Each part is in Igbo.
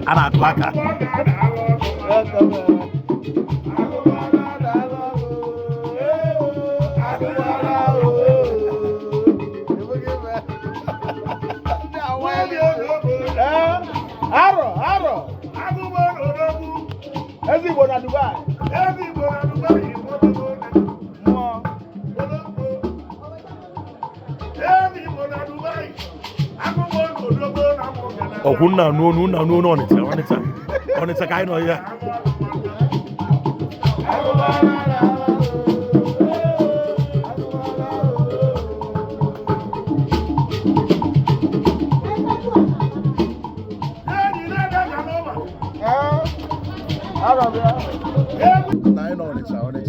Ana tuaka. Aro. Igbo na Dubai. Igbo na Dubai. Okunna no Onitsha ka ino ya.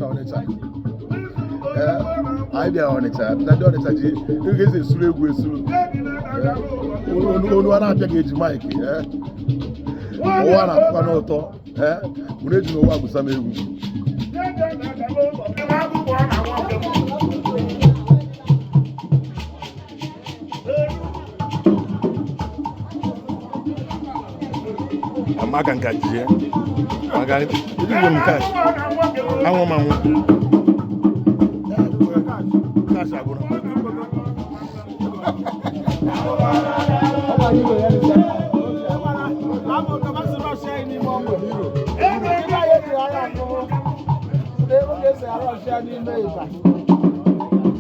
Onitsha. I be Onitsha. That Onitsha ji. You get a sulu. Onu ana apia ke Jamaica, O ana kwa no to, Ure ji no wa gusa me egwu. Amaga nkaji Maga ndi wo nkaji. Awon ma won. Cash agora. I'm